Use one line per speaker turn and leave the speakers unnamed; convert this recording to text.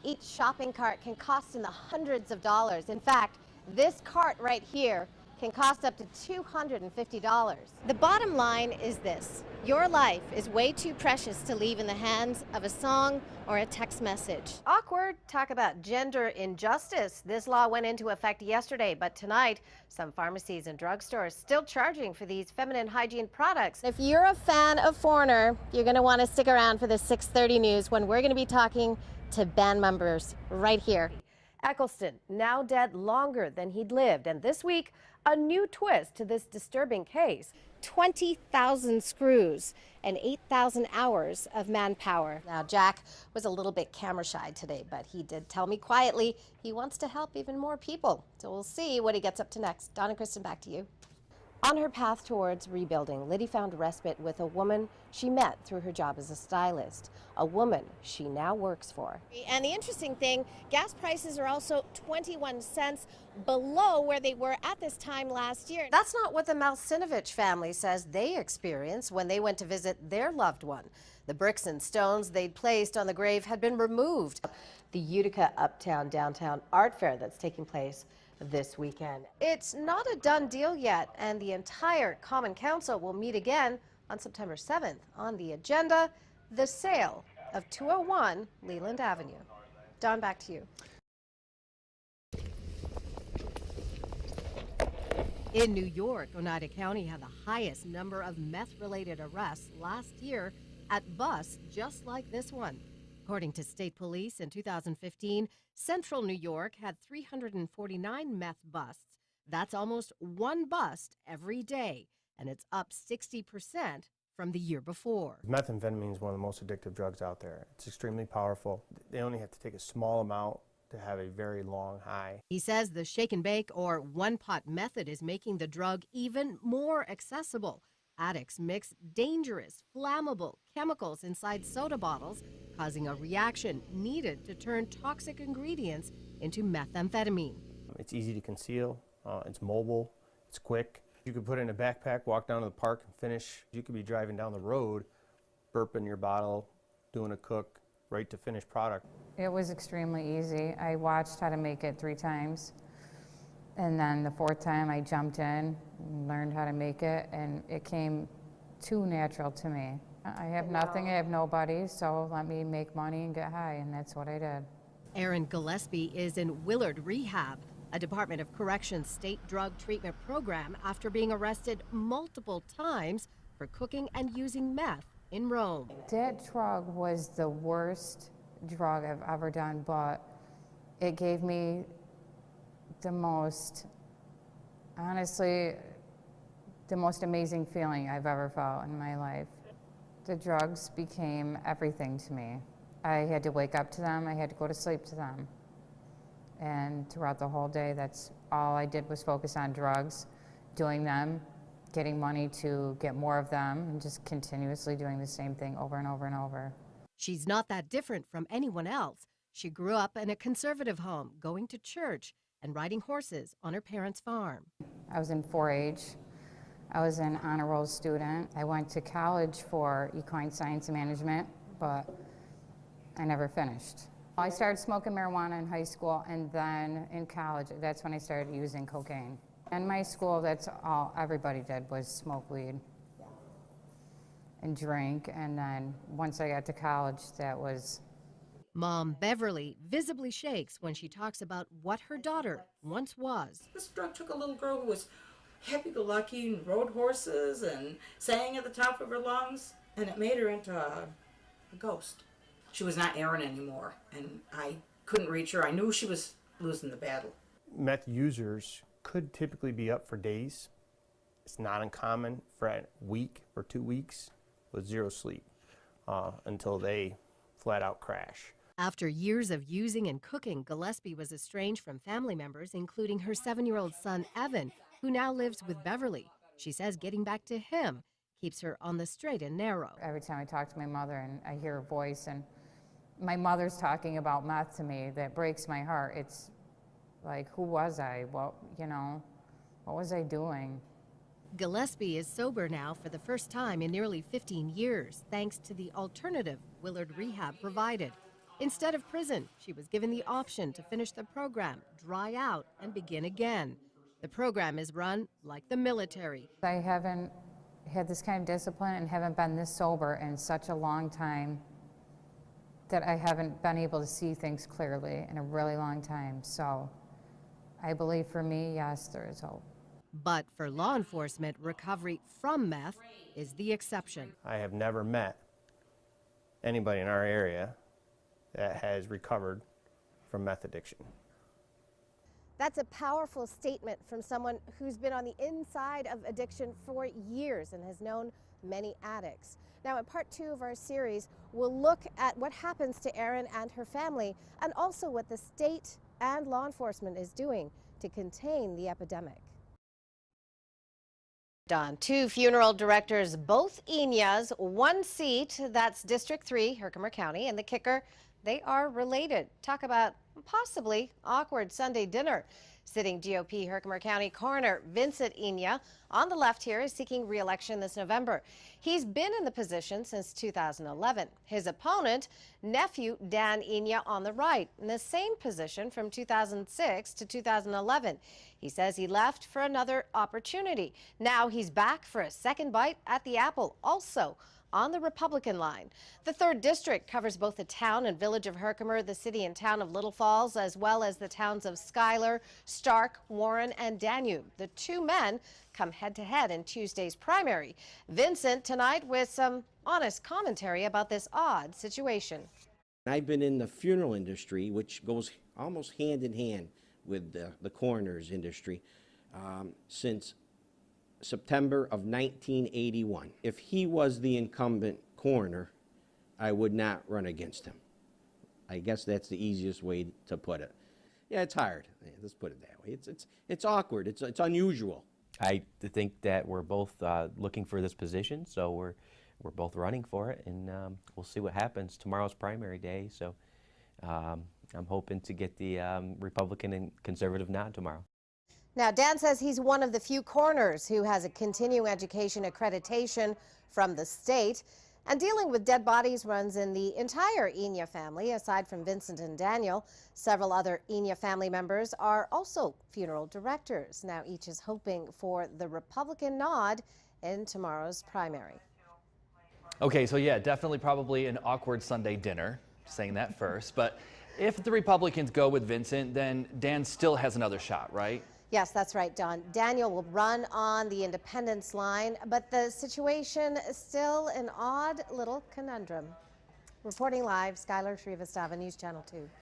each shopping cart can cost in the hundreds of dollars. In fact, this cart right here can cost up to $250. The bottom line is this: your life is way too precious to leave in the hands of a song or a text message. Awkward. Talk about gender injustice. This law went into effect yesterday, but tonight some pharmacies and drugstores still charging for these feminine hygiene products. If you're a fan of Foreigner, you're going to want to stick around for the 6:30 news when we're going to be talking to band members right here. Eccleston, now dead longer than he'd lived, and this week, a new twist to this disturbing case. 20,000 screws and 8,000 hours of manpower. Now, Jack was a little bit camera shy today, but he did tell me quietly he wants to help even more people. So we'll see what he gets up to next. Dawn and Kristen, back to you. On her path towards rebuilding, Liddy found respite with a woman she met through her job as a stylist, a woman she now works for. And the interesting thing, gas prices are also 21 cents below where they were at this time last year. That's not what the Malsinovich family says they experienced when they went to visit their loved one. The bricks and stones they'd placed on the grave had been removed. The Utica Uptown Downtown Art Fair that's taking place this weekend. It's not a done deal yet, and the entire Common Council will meet again on September 7th. On the agenda, the sale of 201 Leland Avenue. Dawn, back to you. In New York, Oneida County had the highest number of meth-related arrests last year at busts just like this one. According to state police in 2015, Central New York had 349 meth busts. That's almost one bust every day, and it's up 60% from the year before.
Methamphetamine is one of the most addictive drugs out there. It's extremely powerful. They only have to take a small amount to have a very long high.
He says the shake and bake or one-pot method is making the drug even more accessible. Addicts mix dangerous, flammable chemicals inside soda bottles, causing a reaction needed to turn toxic ingredients into methamphetamine.
It's easy to conceal, it's mobile, it's quick. You could put it in a backpack, walk down to the park and finish. You could be driving down the road, burping your bottle, doing a cook, right to finished product.
It was extremely easy. I watched how to make it 3 times. And then the 4th time I jumped in and learned how to make it, and it came too natural to me. I have nothing, I have nobody, so let me make money and get high, and that's what I did.
Erin Gillespie is in Willard Rehab, a Department of Corrections state drug treatment program, after being arrested multiple times for cooking and using meth in Rome.
That drug was the worst drug I've ever done, but it gave me the most, honestly, the most amazing feeling I've ever felt in my life. The drugs became everything to me. I had to wake up to them, I had to go to sleep to them. And throughout the whole day, that's all I did was focus on drugs, doing them, getting money to get more of them, and just continuously doing the same thing over and over and over.
She's not that different from anyone else. She grew up in a conservative home, going to church and riding horses on her parents' farm.
I was in 4-H. I was an honor roll student. I went to college for equine science and management, but I never finished. I started smoking marijuana in high school, and then in college, that's when I started using cocaine. In my school, that's all everybody did was smoke weed and drink, and then once I got to college, that was...
Mom Beverly visibly shakes when she talks about what her daughter once was.
This drug took a little girl who was happy-go-lucky and rode horses and sang at the top of her lungs, and it made her into a ghost. She was not Erin anymore, and I couldn't reach her. I knew she was losing the battle.
Meth users could typically be up for days. It's not uncommon for a week or 2 weeks with zero sleep until they flat out crash.
After years of using and cooking, Gillespie was estranged from family members, including her 7-year-old son, Evan, who now lives with Beverly. She says getting back to him keeps her on the straight and narrow.
Every time I talk to my mother and I hear her voice and my mother's talking about meth to me, that breaks my heart. It's like, who was I? What was I doing?
Gillespie is sober now for the first time in nearly 15 years, thanks to the alternative Willard Rehab provided. Instead of prison, she was given the option to finish the program, dry out, and begin again. The program is run like the military.
I haven't had this kind of discipline and haven't been this sober in such a long time that I haven't been able to see things clearly in a really long time. So I believe for me, yes, there is hope.
But for law enforcement, recovery from meth is the exception.
I have never met anybody in our area that has recovered from meth addiction.
That's a powerful statement from someone who's been on the inside of addiction for years and has known many addicts. Now, in part 2 of our series, we'll look at what happens to Erin and her family, and also what the state and law enforcement is doing to contain the epidemic. Don, 2 funeral directors, both Enyas, 1 seat, that's District 3, Herkimer County, and the kicker, they are related. Talk about possibly awkward Sunday dinner. Sitting GOP Herkimer County Coroner Vincent Enya on the left here is seeking re-election this November. He's been in the position since 2011. His opponent, nephew Dan Enya, on the right, in the same position from 2006 to 2011. He says he left for another opportunity. Now he's back for a second bite at the apple, also on the Republican line. The 3rd District covers both the town and village of Herkimer, the city and town of Little Falls, as well as the towns of Skyler, Stark, Warren, and Danube. The 2 men come head-to-head in Tuesday's primary. Vincent tonight with some honest commentary about this odd situation.
I've been in the funeral industry, which goes almost hand in hand with the coroner's industry, since September of 1981. If he was the incumbent coroner, I would not run against him. I guess that's the easiest way to put it. Yeah, it's hard. Yeah, let's put it that way. It's awkward. It's unusual.
I think that we're both looking for this position, so we're both running for it, and we'll see what happens. Tomorrow's primary day, so I'm hoping to get the Republican and conservative nod tomorrow.
Now, Dan says he's one of the few coroners who has a continuing education accreditation from the state. And dealing with dead bodies runs in the entire Enya family. Aside from Vincent and Daniel, several other Enya family members are also funeral directors. Now, each is hoping for the Republican nod in tomorrow's primary.
Okay, so yeah, definitely probably an awkward Sunday dinner, saying that first. But if the Republicans go with Vincent, then Dan still has another shot, right?
Yes, that's right, Don. Daniel will run on the independence line, but the situation is still an odd little conundrum. Reporting live, Skyler, Srivastava, News Channel 2.